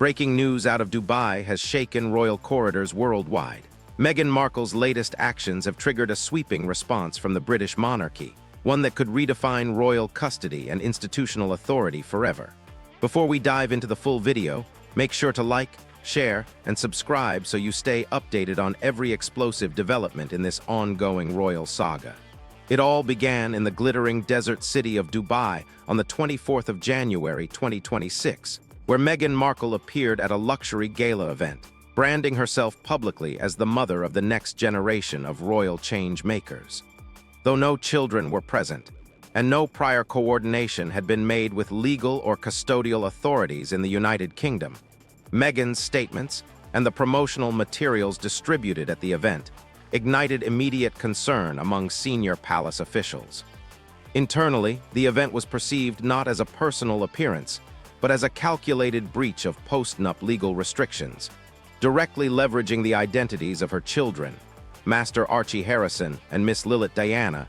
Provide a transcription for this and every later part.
Breaking news out of Dubai has shaken royal corridors worldwide. Meghan Markle's latest actions have triggered a sweeping response from the British monarchy, one that could redefine royal custody and institutional authority forever. Before we dive into the full video, make sure to like, share, and subscribe so you stay updated on every explosive development in this ongoing royal saga. It all began in the glittering desert city of Dubai on the 24th of January 2026, where Meghan Markle appeared at a luxury gala event, branding herself publicly as the mother of the next generation of royal change makers. Though no children were present, and no prior coordination had been made with legal or custodial authorities in the United Kingdom, Meghan's statements and the promotional materials distributed at the event ignited immediate concern among senior palace officials. Internally, the event was perceived not as a personal appearance, but as a calculated breach of post-nup legal restrictions, directly leveraging the identities of her children, Master Archie Harrison and Miss Lilith Diana,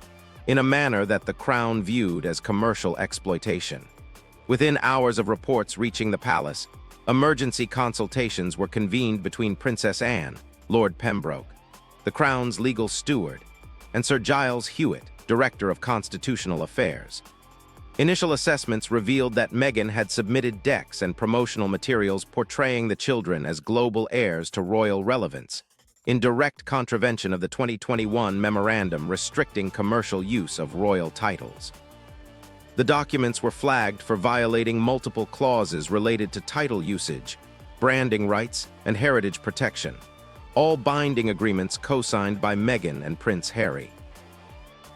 in a manner that the Crown viewed as commercial exploitation. Within hours of reports reaching the palace, emergency consultations were convened between Princess Anne, Lord Pembroke, the Crown's legal steward, and Sir Giles Hewitt, Director of Constitutional Affairs. Initial assessments revealed that Meghan had submitted decks and promotional materials portraying the children as global heirs to royal relevance, in direct contravention of the 2021 memorandum restricting commercial use of royal titles. The documents were flagged for violating multiple clauses related to title usage, branding rights, and heritage protection, all binding agreements co-signed by Meghan and Prince Harry.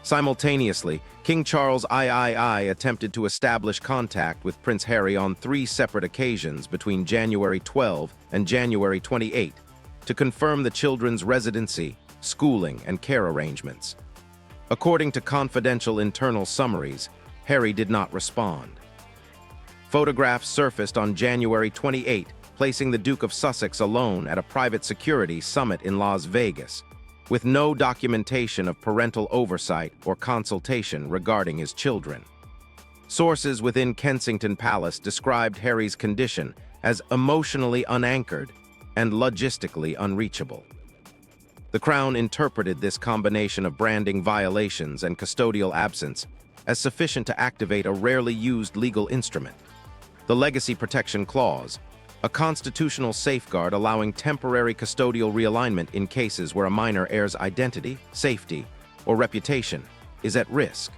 Simultaneously, King Charles III attempted to establish contact with Prince Harry on 3 separate occasions between January 12 and January 28 to confirm the children's residency, schooling, and care arrangements. According to confidential internal summaries, Harry did not respond. Photographs surfaced on January 28, placing the Duke of Sussex alone at a private security summit in Las Vegas, with no documentation of parental oversight or consultation regarding his children. Sources within Kensington Palace described Harry's condition as emotionally unanchored and logistically unreachable. The Crown interpreted this combination of branding violations and custodial absence as sufficient to activate a rarely used legal instrument, the Legacy Protection Clause, a constitutional safeguard allowing temporary custodial realignment in cases where a minor heir's identity, safety, or reputation is at risk.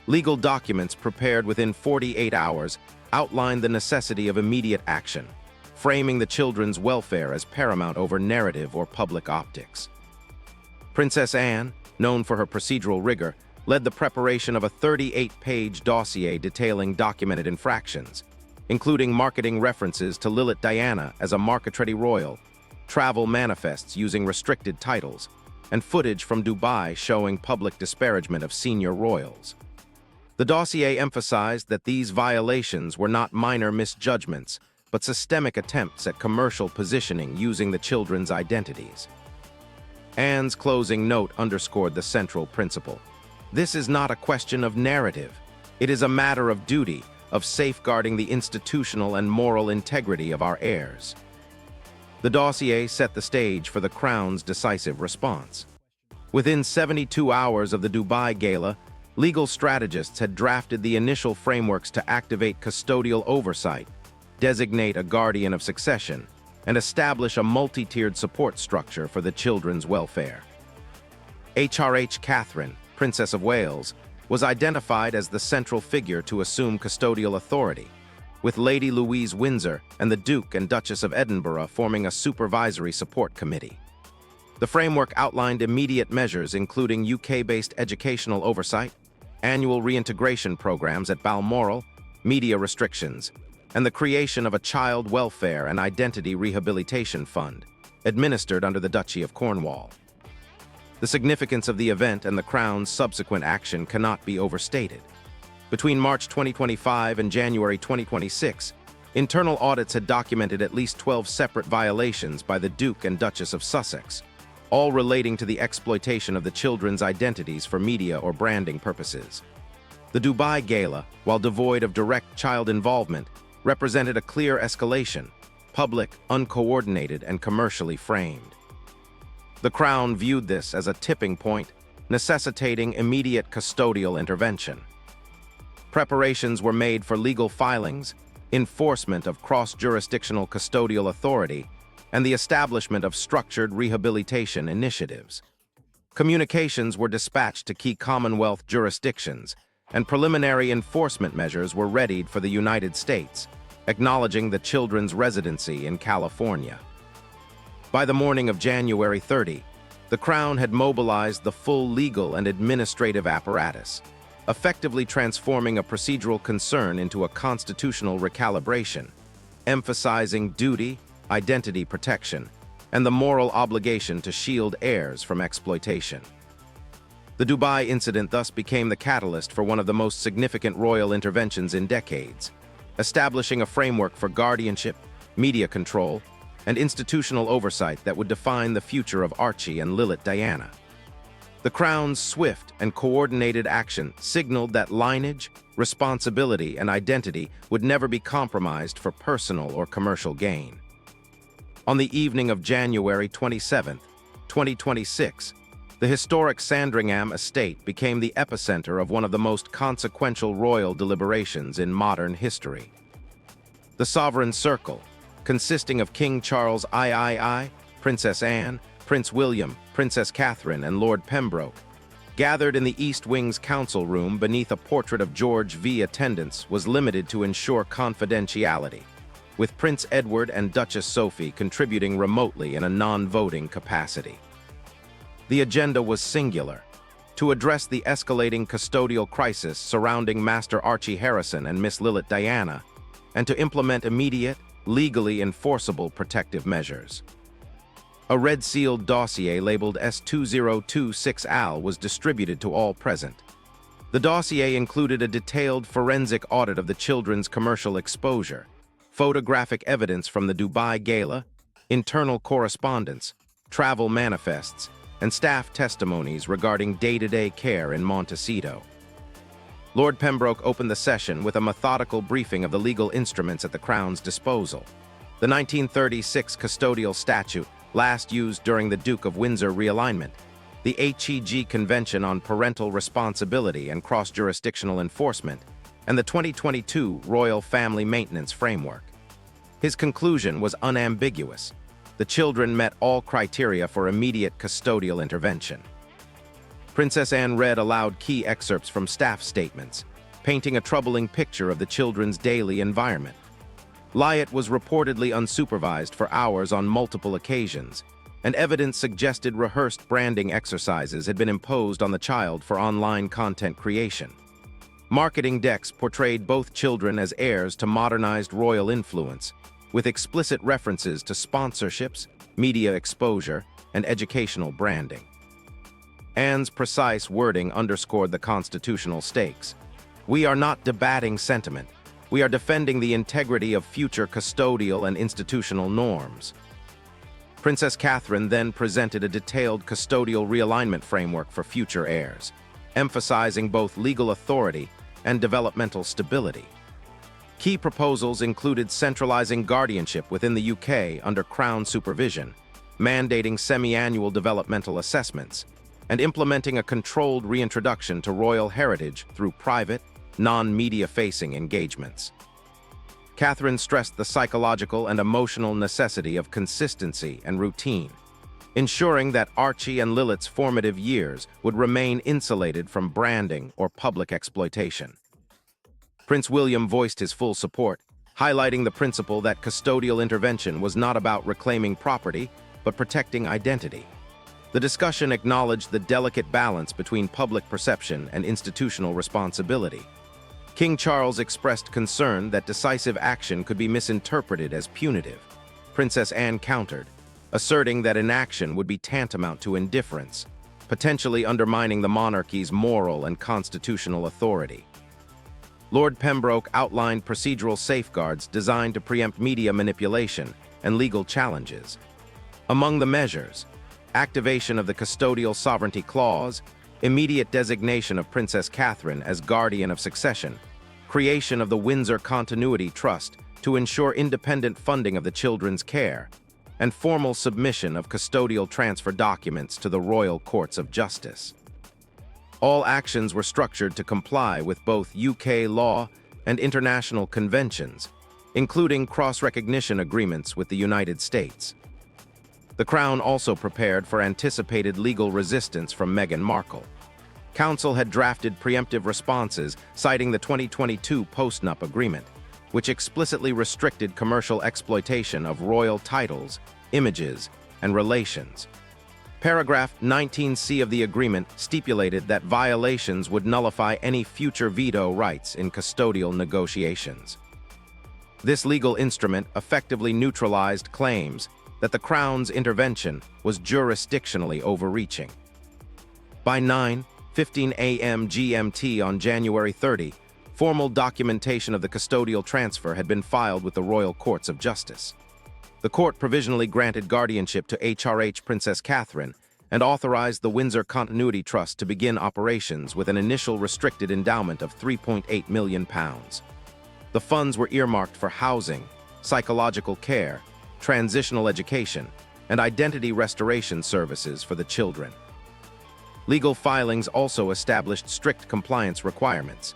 Legal documents prepared within 48 hours outline the necessity of immediate action, framing the children's welfare as paramount over narrative or public optics. Princess Anne, known for her procedural rigor, led the preparation of a 38-page dossier detailing documented infractions, including marketing references to Lilith Diana as a marquetry royal, travel manifests using restricted titles, and footage from Dubai showing public disparagement of senior royals. The dossier emphasized that these violations were not minor misjudgments, but systemic attempts at commercial positioning using the children's identities. Anne's closing note underscored the central principle. This is not a question of narrative. It is a matter of duty, of safeguarding the institutional and moral integrity of our heirs. The dossier set the stage for the Crown's decisive response. Within 72 hours of the Dubai Gala, legal strategists had drafted the initial frameworks to activate custodial oversight, designate a guardian of succession, and establish a multi-tiered support structure for the children's welfare. HRH Catherine, Princess of Wales, was identified as the central figure to assume custodial authority, with Lady Louise Windsor and the Duke and Duchess of Edinburgh forming a supervisory support committee. The framework outlined immediate measures including UK-based educational oversight, annual reintegration programs at Balmoral, media restrictions, and the creation of a child welfare and identity rehabilitation fund, administered under the Duchy of Cornwall. The significance of the event and the Crown's subsequent action cannot be overstated. Between March 2025 and January 2026, internal audits had documented at least 12 separate violations by the Duke and Duchess of Sussex, all relating to the exploitation of the children's identities for media or branding purposes. The Dubai Gala, while devoid of direct child involvement, represented a clear escalation, public, uncoordinated, and commercially framed. The Crown viewed this as a tipping point, necessitating immediate custodial intervention. Preparations were made for legal filings, enforcement of cross-jurisdictional custodial authority, and the establishment of structured rehabilitation initiatives. Communications were dispatched to key Commonwealth jurisdictions, and preliminary enforcement measures were readied for the United States, acknowledging the children's residency in California. By the morning of January 30, the Crown had mobilized the full legal and administrative apparatus, effectively transforming a procedural concern into a constitutional recalibration, emphasizing duty, identity protection, and the moral obligation to shield heirs from exploitation. The Dubai incident thus became the catalyst for one of the most significant royal interventions in decades, establishing a framework for guardianship, media control, and institutional oversight that would define the future of Archie and Lilith Diana. The Crown's swift and coordinated action signaled that lineage, responsibility, and identity would never be compromised for personal or commercial gain. On the evening of January 27, 2026, the historic Sandringham estate became the epicenter of one of the most consequential royal deliberations in modern history. The Sovereign Circle, consisting of King Charles III, Princess Anne, Prince William, Princess Catherine, and Lord Pembroke, gathered in the East Wing's council room beneath a portrait of George V. Attendance was limited to ensure confidentiality, with Prince Edward and Duchess Sophie contributing remotely in a non-voting capacity. The agenda was singular: to address the escalating custodial crisis surrounding Master Archie Harrison and Miss Lilith Diana, and to implement immediate, legally enforceable protective measures. A red-sealed dossier labeled S2026AL was distributed to all present. The dossier included a detailed forensic audit of the children's commercial exposure, photographic evidence from the Dubai Gala, internal correspondence, travel manifests, and staff testimonies regarding day-to-day care in Montecito. Lord Pembroke opened the session with a methodical briefing of the legal instruments at the Crown's disposal. The 1936 custodial statute, last used during the Duke of Windsor realignment, the HEG Convention on Parental Responsibility and Cross-Jurisdictional Enforcement, and the 2022 Royal Family Maintenance Framework. His conclusion was unambiguous: the children met all criteria for immediate custodial intervention. Princess Anne read aloud key excerpts from staff statements, painting a troubling picture of the children's daily environment. Lyot was reportedly unsupervised for hours on multiple occasions, and evidence suggested rehearsed branding exercises had been imposed on the child for online content creation. Marketing decks portrayed both children as heirs to modernized royal influence, with explicit references to sponsorships, media exposure, and educational branding. Anne's precise wording underscored the constitutional stakes. "We are not debating sentiment. We are defending the integrity of future custodial and institutional norms." Princess Catherine then presented a detailed custodial realignment framework for future heirs, emphasizing both legal authority and developmental stability. Key proposals included centralizing guardianship within the UK under Crown supervision, mandating semi-annual developmental assessments, and implementing a controlled reintroduction to royal heritage through private, non-media-facing engagements. Catherine stressed the psychological and emotional necessity of consistency and routine, ensuring that Archie and Lilith's formative years would remain insulated from branding or public exploitation. Prince William voiced his full support, highlighting the principle that custodial intervention was not about reclaiming property, but protecting identity. The discussion acknowledged the delicate balance between public perception and institutional responsibility. King Charles expressed concern that decisive action could be misinterpreted as punitive. Princess Anne countered, asserting that inaction would be tantamount to indifference, potentially undermining the monarchy's moral and constitutional authority. Lord Pembroke outlined procedural safeguards designed to preempt media manipulation and legal challenges. Among the measures, activation of the custodial sovereignty clause, immediate designation of Princess Catherine as guardian of succession, creation of the Windsor Continuity Trust to ensure independent funding of the children's care and formal submission of custodial transfer documents to the Royal Courts of Justice. All actions were structured to comply with both UK law and international conventions, including cross-recognition agreements with the United States. The Crown also prepared for anticipated legal resistance from Meghan Markle. Council had drafted preemptive responses citing the 2022 post-nup agreement, which explicitly restricted commercial exploitation of royal titles, images, and relations. Paragraph 19C of the agreement stipulated that violations would nullify any future veto rights in custodial negotiations. This legal instrument effectively neutralized claims that the Crown's intervention was jurisdictionally overreaching. By 9:15 a.m. GMT on January 30, formal documentation of the custodial transfer had been filed with the Royal Courts of Justice. The court provisionally granted guardianship to HRH Princess Catherine and authorized the Windsor Continuity Trust to begin operations with an initial restricted endowment of £3.8 million. The funds were earmarked for housing, psychological care, transitional education, and identity restoration services for the children. Legal filings also established strict compliance requirements.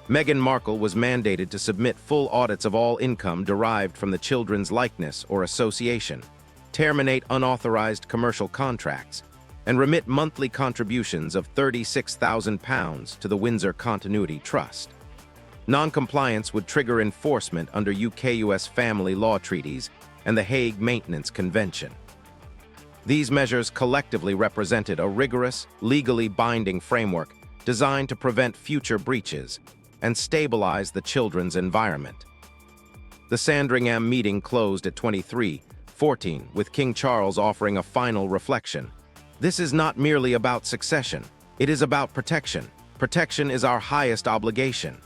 Meghan Markle was mandated to submit full audits of all income derived from the children's likeness or association, terminate unauthorized commercial contracts, and remit monthly contributions of £36,000 to the Windsor Continuity Trust. Non-compliance would trigger enforcement under UK-US family law treaties and the Hague Maintenance Convention. These measures collectively represented a rigorous, legally binding framework designed to prevent future breaches and stabilize the children's environment. The Sandringham meeting closed at 23:14, with King Charles offering a final reflection. "This is not merely about succession, it is about protection. Protection is our highest obligation."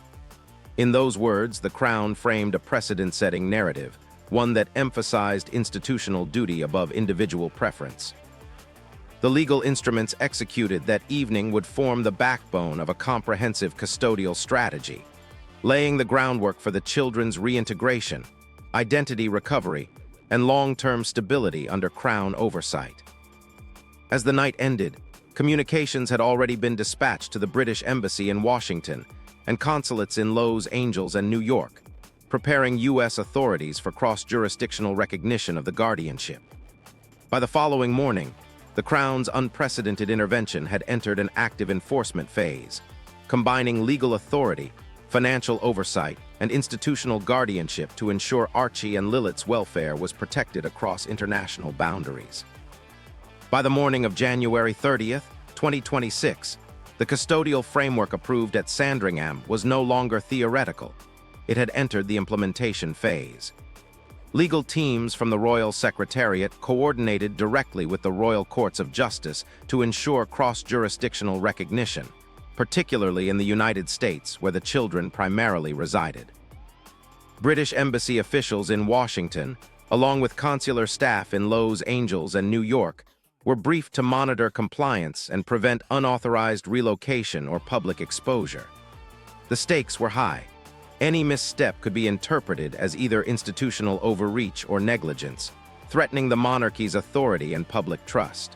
In those words, the Crown framed a precedent-setting narrative, one that emphasized institutional duty above individual preference. The legal instruments executed that evening would form the backbone of a comprehensive custodial strategy, laying the groundwork for the children's reintegration, identity recovery, and long-term stability under Crown oversight. As the night ended, communications had already been dispatched to the British Embassy in Washington and consulates in Los Angeles and New York, preparing U.S. authorities for cross-jurisdictional recognition of the guardianship. By the following morning, the Crown's unprecedented intervention had entered an active enforcement phase, combining legal authority, financial oversight, and institutional guardianship to ensure Archie and Lilith's welfare was protected across international boundaries. By the morning of January 30th, 2026, the custodial framework approved at Sandringham was no longer theoretical. It had entered the implementation phase. Legal teams from the Royal Secretariat coordinated directly with the Royal Courts of Justice to ensure cross-jurisdictional recognition, particularly in the United States, where the children primarily resided. British Embassy officials in Washington, along with consular staff in Los Angeles and New York, were briefed to monitor compliance and prevent unauthorized relocation or public exposure. The stakes were high. Any misstep could be interpreted as either institutional overreach or negligence, threatening the monarchy's authority and public trust.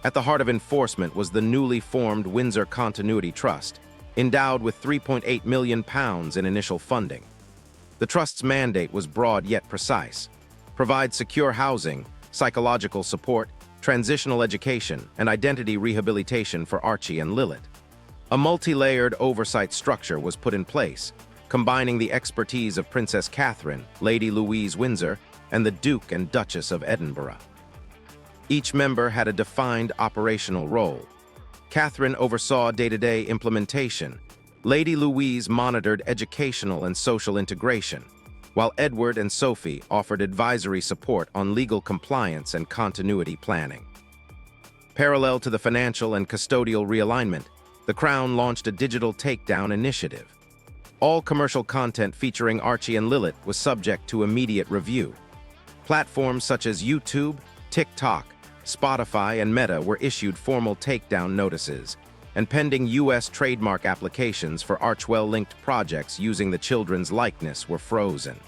At the heart of enforcement was the newly formed Windsor Continuity Trust, endowed with £3.8 million in initial funding. The trust's mandate was broad yet precise: provide secure housing, psychological support, transitional education, and identity rehabilitation for Archie and Lilith. A multi-layered oversight structure was put in place, combining the expertise of Princess Catherine, Lady Louise Windsor, and the Duke and Duchess of Edinburgh. Each member had a defined operational role. Catherine oversaw day-to-day implementation. Lady Louise monitored educational and social integration, while Edward and Sophie offered advisory support on legal compliance and continuity planning. Parallel to the financial and custodial realignment, the Crown launched a digital takedown initiative. All commercial content featuring Archie and Lilith was subject to immediate review. Platforms such as YouTube, TikTok, Spotify, and Meta were issued formal takedown notices, and pending U.S. trademark applications for Archwell-linked projects using the children's likeness were frozen.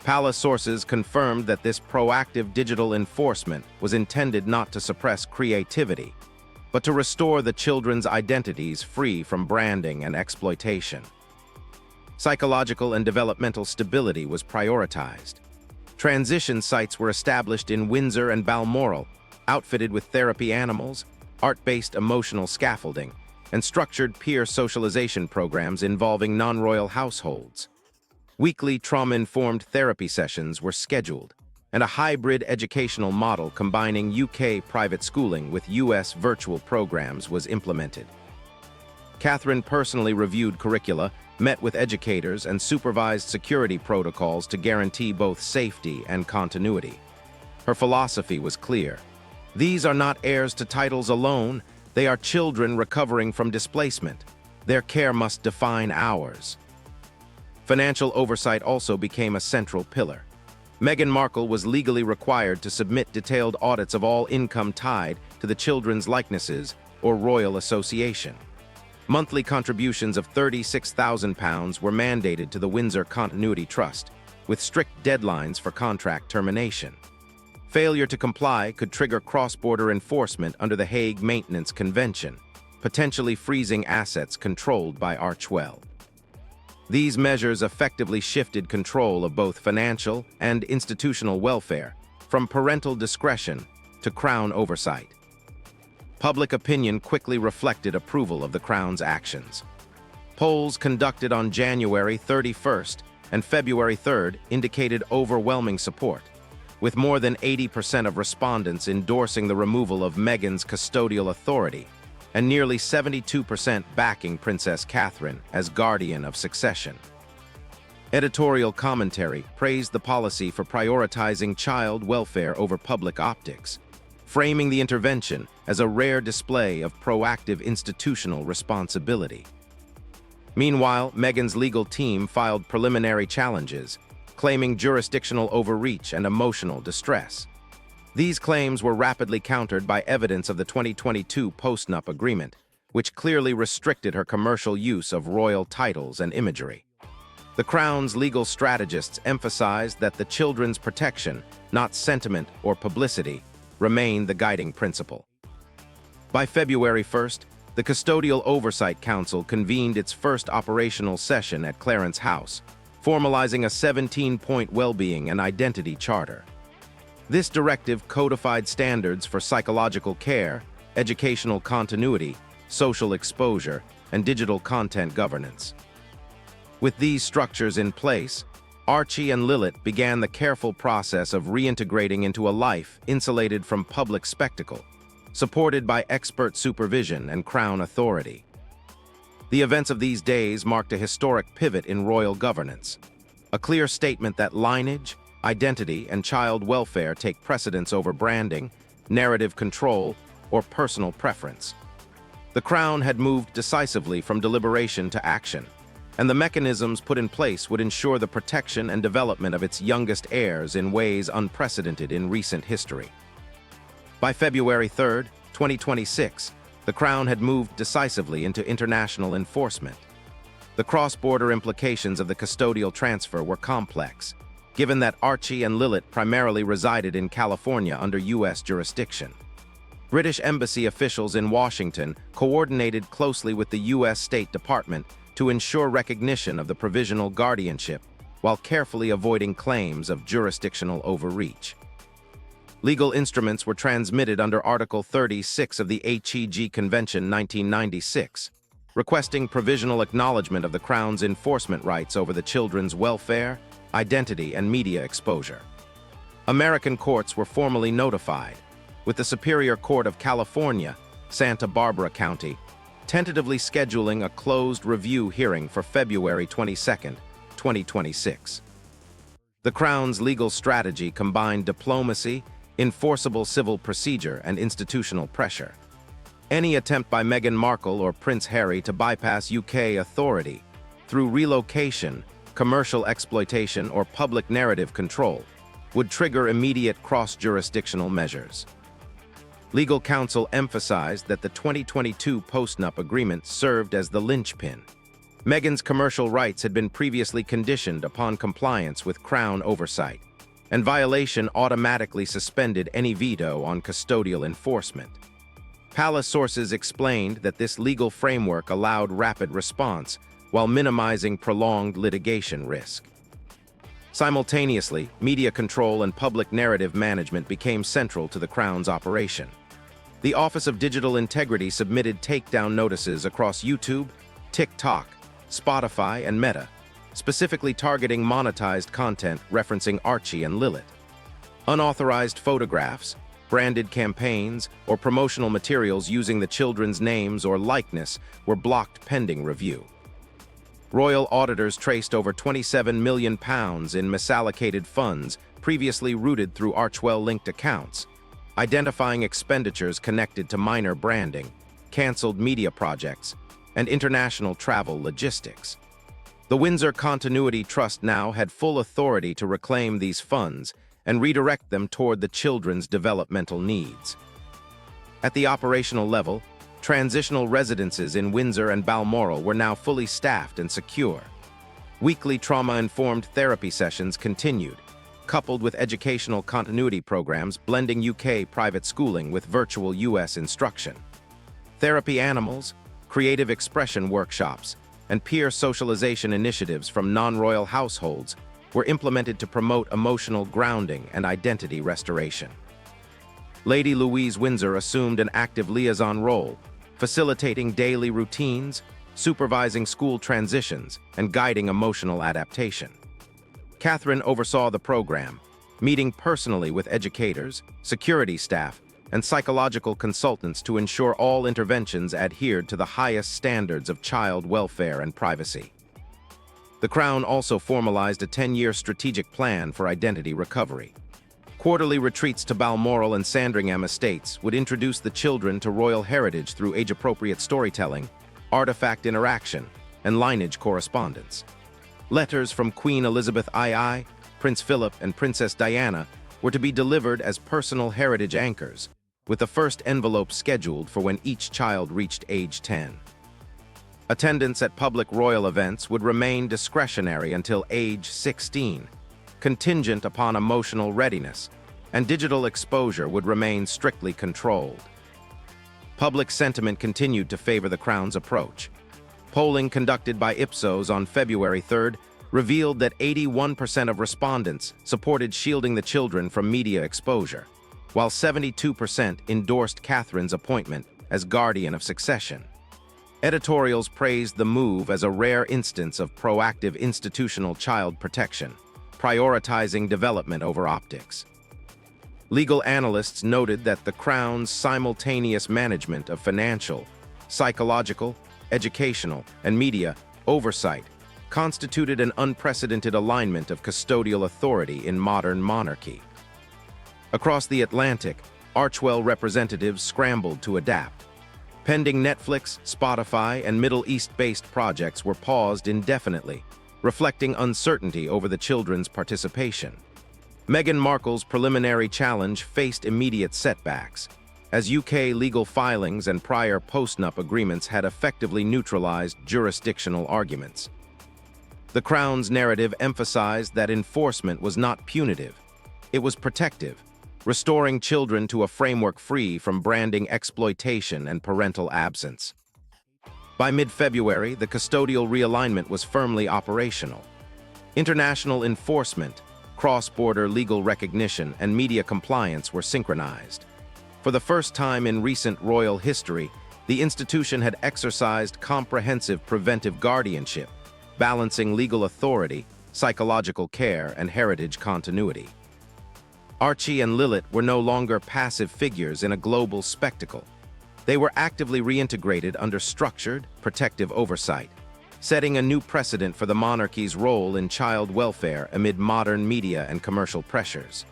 Palace sources confirmed that this proactive digital enforcement was intended not to suppress creativity, but to restore the children's identities free from branding and exploitation. Psychological and developmental stability was prioritized. Transition sites were established in Windsor and Balmoral, outfitted with therapy animals, art-based emotional scaffolding, and structured peer socialization programs involving non-royal households. Weekly trauma-informed therapy sessions were scheduled, and a hybrid educational model combining UK private schooling with US virtual programs was implemented. Catherine personally reviewed curricula, met with educators, and supervised security protocols to guarantee both safety and continuity. Her philosophy was clear. These are not heirs to titles alone, they are children recovering from displacement. Their care must define ours. Financial oversight also became a central pillar. Meghan Markle was legally required to submit detailed audits of all income tied to the children's likenesses or royal association. Monthly contributions of £36,000 were mandated to the Windsor Continuity Trust, with strict deadlines for contract termination. Failure to comply could trigger cross-border enforcement under the Hague Maintenance Convention, potentially freezing assets controlled by Archwell. These measures effectively shifted control of both financial and institutional welfare from parental discretion to Crown oversight. Public opinion quickly reflected approval of the Crown's actions. Polls conducted on January 31st and February 3rd indicated overwhelming support, with more than 80% of respondents endorsing the removal of Meghan's custodial authority and nearly 72% backing Princess Catherine as guardian of succession. Editorial commentary praised the policy for prioritizing child welfare over public optics, framing the intervention as a rare display of proactive institutional responsibility. Meanwhile, Meghan's legal team filed preliminary challenges, claiming jurisdictional overreach and emotional distress. These claims were rapidly countered by evidence of the 2022 postnup agreement, which clearly restricted her commercial use of royal titles and imagery. The Crown's legal strategists emphasized that the children's protection, not sentiment or publicity, remained the guiding principle. By February 1st, the Custodial Oversight Council convened its first operational session at Clarence House, formalizing a 17-point well-being and identity charter. This directive codified standards for psychological care, educational continuity, social exposure, and digital content governance. With these structures in place, Archie and Lilith began the careful process of reintegrating into a life insulated from public spectacle, supported by expert supervision and Crown authority. The events of these days marked a historic pivot in royal governance, a clear statement that lineage, identity, and child welfare take precedence over branding, narrative control, or personal preference. The Crown had moved decisively from deliberation to action, and the mechanisms put in place would ensure the protection and development of its youngest heirs in ways unprecedented in recent history. By February 3, 2026, the Crown had moved decisively into international enforcement. The cross-border implications of the custodial transfer were complex, given that Archie and Lilith primarily resided in California under U.S. jurisdiction. British embassy officials in Washington coordinated closely with the U.S. State Department to ensure recognition of the provisional guardianship, while carefully avoiding claims of jurisdictional overreach. Legal instruments were transmitted under Article 36 of the HEG Convention 1996, requesting provisional acknowledgement of the Crown's enforcement rights over the children's welfare, identity, and media exposure. American courts were formally notified, with the Superior Court of California, Santa Barbara County, tentatively scheduling a closed review hearing for February 22, 2026. The Crown's legal strategy combined diplomacy, enforceable civil procedure, and institutional pressure. Any attempt by Meghan Markle or Prince Harry to bypass UK authority through relocation, commercial exploitation, or public narrative control would trigger immediate cross-jurisdictional measures. Legal counsel emphasized that the 2022 postnup agreement served as the linchpin, Meghan's commercial rights had been previously conditioned upon compliance with Crown oversight, and violation automatically suspended any veto on custodial enforcement. Palace sources explained that this legal framework allowed rapid response while minimizing prolonged litigation risk. Simultaneously, media control and public narrative management became central to the Crown's operation. The Office of Digital Integrity submitted takedown notices across YouTube, TikTok, Spotify, and Meta, specifically targeting monetized content referencing Archie and Lilith. Unauthorized photographs, branded campaigns, or promotional materials using the children's names or likeness were blocked pending review. Royal auditors traced over £27 million in misallocated funds previously routed through Archewell-linked accounts, identifying expenditures connected to minor branding, cancelled media projects, and international travel logistics. The Windsor Continuity Trust now had full authority to reclaim these funds and redirect them toward the children's developmental needs. At the operational level, transitional residences in Windsor and Balmoral were now fully staffed and secure. Weekly trauma-informed therapy sessions continued, coupled with educational continuity programs blending UK private schooling with virtual US instruction. Therapy animals, creative expression workshops, and peer socialization initiatives from non-royal households were implemented to promote emotional grounding and identity restoration. Lady Louise Windsor assumed an active liaison role, facilitating daily routines, supervising school transitions, and guiding emotional adaptation. Catherine oversaw the program, meeting personally with educators, security staff, and psychological consultants to ensure all interventions adhered to the highest standards of child welfare and privacy. The Crown also formalized a 10-year strategic plan for identity recovery. Quarterly retreats to Balmoral and Sandringham estates would introduce the children to royal heritage through age-appropriate storytelling, artifact interaction, and lineage correspondence. Letters from Queen Elizabeth II, Prince Philip, and Princess Diana were to be delivered as personal heritage anchors, with the first envelope scheduled for when each child reached age 10. Attendance at public royal events would remain discretionary until age 16, contingent upon emotional readiness, and digital exposure would remain strictly controlled. Public sentiment continued to favor the Crown's approach. Polling conducted by Ipsos on February 3rd revealed that 81% of respondents supported shielding the children from media exposure, while 72% endorsed Catherine's appointment as guardian of succession. Editorials praised the move as a rare instance of proactive institutional child protection, prioritizing development over optics. Legal analysts noted that the Crown's simultaneous management of financial, psychological, educational, and media oversight constituted an unprecedented alignment of custodial authority in modern monarchy. Across the Atlantic, Archewell representatives scrambled to adapt. Pending Netflix, Spotify, and Middle East-based projects were paused indefinitely, reflecting uncertainty over the children's participation. Meghan Markle's preliminary challenge faced immediate setbacks, as UK legal filings and prior post-nup agreements had effectively neutralized jurisdictional arguments. The Crown's narrative emphasized that enforcement was not punitive, it was protective, restoring children to a framework free from branding exploitation and parental absence. By mid-February, the custodial realignment was firmly operational. International enforcement, cross-border legal recognition, and media compliance were synchronized. For the first time in recent royal history, the institution had exercised comprehensive preventive guardianship, balancing legal authority, psychological care, and heritage continuity. Archie and Lilith were no longer passive figures in a global spectacle. They were actively reintegrated under structured, protective oversight, setting a new precedent for the monarchy's role in child welfare amid modern media and commercial pressures.